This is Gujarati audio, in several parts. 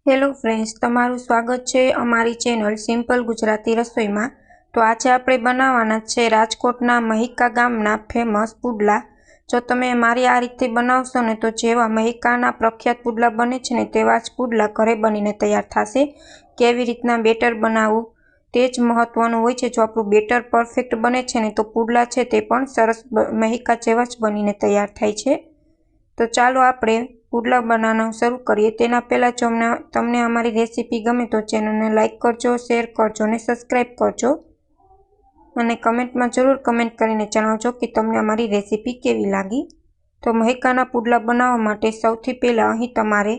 હેલો ફ્રેન્ડ્સ, તમારું સ્વાગત છે અમારી ચેનલ સિમ્પલ ગુજરાતી રસોઈમાં। તો આજે આપણે બનાવવાના છે રાજકોટના મહિકા ગામના ફેમસ પુડલા। જો તમે મારી આ રીતે બનાવશો ને તો જેવા મહિકાના પ્રખ્યાત પુડલા બને છે ને તેવા જ પુડલા ઘરે બનીને તૈયાર થશે। કેવી રીતના બેટર બનાવવું તે જ મહત્વનું હોય છે। જો આપણું બેટર પરફેક્ટ બને છે ને તો પુડલા છે તે પણ સરસ મહિકા જેવા જ બનીને તૈયાર થાય છે। તો ચાલો આપણે પુડલા બનાવવાનું શરૂ કરીએ। તેના પહેલાં જો તમને અમારી રેસીપી ગમે તો ચેનલને લાઇક કરજો, શેર કરજો અને સબસ્ક્રાઈબ કરજો અને કમેન્ટમાં જરૂર કમેન્ટ કરીને જણાવજો કે તમને અમારી રેસીપી કેવી લાગી। તો મહિકાના પુડલા બનાવવા માટે સૌથી પહેલાં અહીં તમારે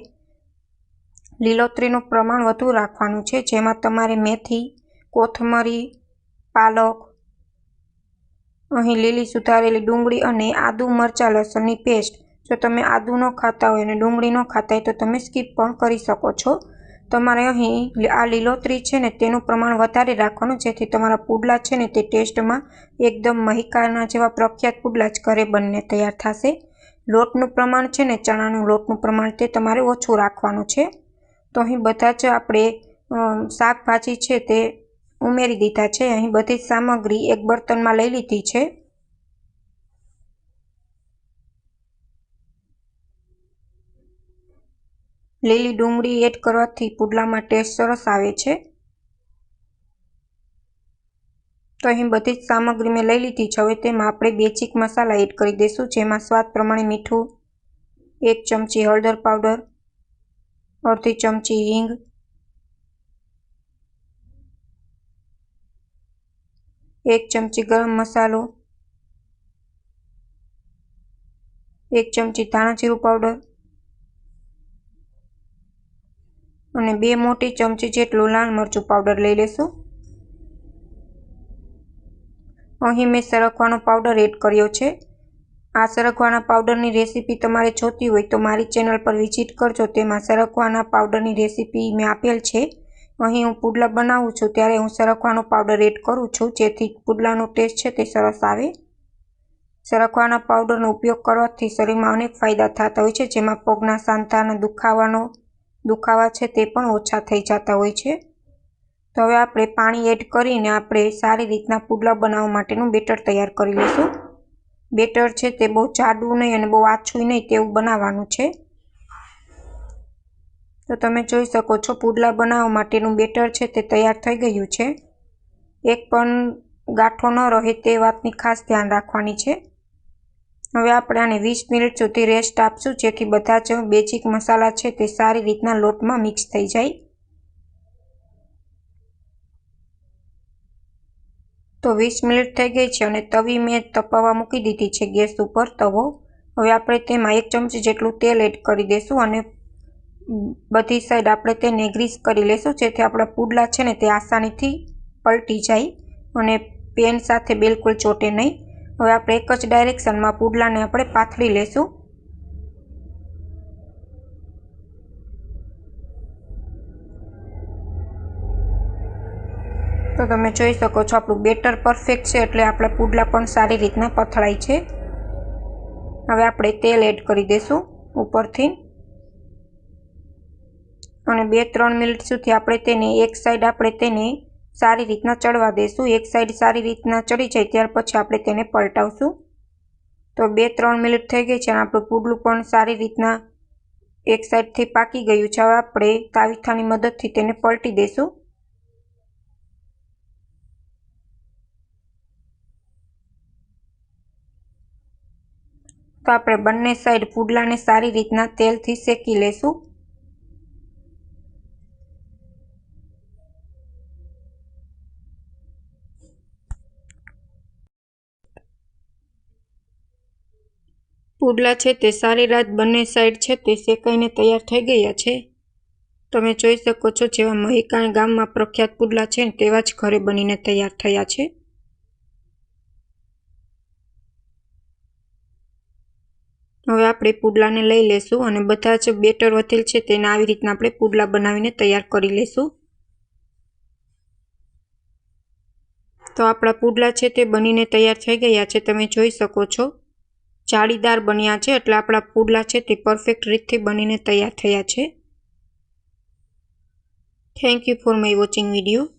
લીલોતરીનું પ્રમાણ વધુ રાખવાનું છે, જેમાં તમારે મેથી, કોથમરી, પાલક, અહીં લીલી સુધારેલી ડુંગળી અને આદુ, મરચાં, લસણની પેસ્ટ। જો તમે આદુ ન ખાતા હોય અને ડુંગળી ન ખાતા હોય તો તમે સ્કીપ પણ કરી શકો છો। તમારે અહીં આ લીલોતરી છે ને તેનું પ્રમાણ વધારે રાખવાનું, જેથી તમારા પુડલા છે ને તે ટેસ્ટમાં એકદમ મહિકાના જેવા પ્રખ્યાત પુડલા જ ઘરે બનીને તૈયાર થશે। લોટનું પ્રમાણ છે ને ચણાનું લોટનું પ્રમાણ તે તમારે ઓછું રાખવાનું છે। તો અહીં બધા જ આપણે શાકભાજી છે તે ઉમેરી દીધા છે। અહીં બધી સામગ્રી એક બર્તનમાં લઈ લીધી છે। લીલી ડુંગળી એડ કરવાથી પુડલામાં ટેસ્ટ સરસ આવે છે। તો અહીં બધી જ સામગ્રી મેં લઈ લીધી છે। હવે તેમાં આપણે બેઝિક મસાલા એડ કરી દઈશું, જેમાં સ્વાદ પ્રમાણે મીઠું, 1 ચમચી હળદર પાવડર, અડધી ચમચી હિંગ, 1 ચમચી ગરમ મસાલો, 1 ચમચી ધાણા જીરું પાવડર અને 2 મોટી ચમચી જેટલું લાલ મરચું પાવડર લઈ લેશું। અહીં મેં સરગવાનો પાવડર એડ કર્યો છે। આ સરગવાના પાવડરની રેસીપી તમારે જોતી હોય તો મારી ચેનલ પર વિઝિટ કરજો, તેમાં સરગવાના પાવડરની રેસીપી મેં આપેલ છે। અહીં હું પુડલા બનાવું છું ત્યારે હું સરગવાનો પાવડર એડ કરું છું, જેથી પુડલાનો ટેસ્ટ છે તે સરસ આવે। સરગવાના પાવડરનો ઉપયોગ કરવાથી શરીરમાં અનેક ફાયદા થતા હોય છે, જેમાં પગના સાંધાના દુખાવા છે તે પણ ઓછા થઈ જતા હોય છે। તો હવે આપણે પાણી એડ કરીને આપણે સારી રીતના પુડલા બનાવવા માટેનું બેટર તૈયાર કરી લઈશું। બેટર છે તે બહુ જાડું નહીં અને બહુ આછું નહીં તેવું બનાવવાનું છે। તો તમે જોઈ શકો છો પુડલા બનાવવા માટેનું બેટર છે તે તૈયાર થઈ ગયું છે। એક પણ ગાંઠો ન રહે તે વાતની ખાસ ધ્યાન રાખવાની છે। હવે આપણે આને 20 મિનિટ સુધી રેસ્ટ આપશું, જેથી બધા જ બેઝિક મસાલા છે તે સારી રીતના લોટમાં મિક્સ થઈ જાય। તો 20 મિનિટ થઈ ગઈ છે અને તવી મેં તપાવવા મૂકી દીધી છે ગેસ ઉપર તવો। હવે આપણે તેમાં 1 ચમચી જેટલું તેલ એડ કરી દઈશું અને બધી સાઈડ આપણે તેને ગ્રીસ કરી લઈશું, જેથી આપણા પુડલા છે ને તે આસાનીથી પલટી જાય અને પેન સાથે બિલકુલ ચોટે નહીં। હવે આપણે એક જ ડાયરેક્શનમાં પુડલાને આપણે પાથરી લઈશું। તો તમે જોઈ શકો છો આપણું બેટર પરફેક્ટ છે, એટલે આપણા પુડલા પણ સારી રીતના પથળાય છે। હવે આપણે તેલ એડ કરી દઈશું ઉપરથી અને 2-3 મિનિટ સુધી આપણે તેને એક સાઈડ આપણે તેને સારી રીતના ચડવા દઈશું। એક સાઈડ સારી રીતના ચડી જાય ત્યાર પછી આપણે તેને પલટાવશું। તો 2-3 મિનિટ થઈ ગઈ છે અને આપણું પુડલું પણ સારી રીતના એક સાઈડથી પાકી ગયું છે। હવે આપણે તાવીથાની મદદથી તેને પલટી દઈશું। તો આપણે બંને સાઈડ પુડલાને સારી રીતના તેલથી શેકી લેશું। પુડલા છે તે સારી રાત બંને સાઈડ છે તે શેકાઈને તૈયાર થઈ ગયા છે। તમે જોઈ શકો છો જેવા મહિકા ગામમાં પ્રખ્યાત પુડલા છે તેવા જ ઘરે બનીને તૈયાર થયા છે। હવે આપણે પુડલાને લઈ લેશું અને બધા જ બેટર વધેલ છે તેને આવી રીતના આપણે પુડલા બનાવીને તૈયાર કરી લેશું। તો આપણા પુડલા છે તે બનીને તૈયાર થઈ ગયા છે। તમે જોઈ શકો છો જાળીદાર બન્યા છે, એટલે આપણા પુડલા છે તે પરફેક્ટ રીતથી બનીને તૈયાર થયા છે। Thank you for my watching video.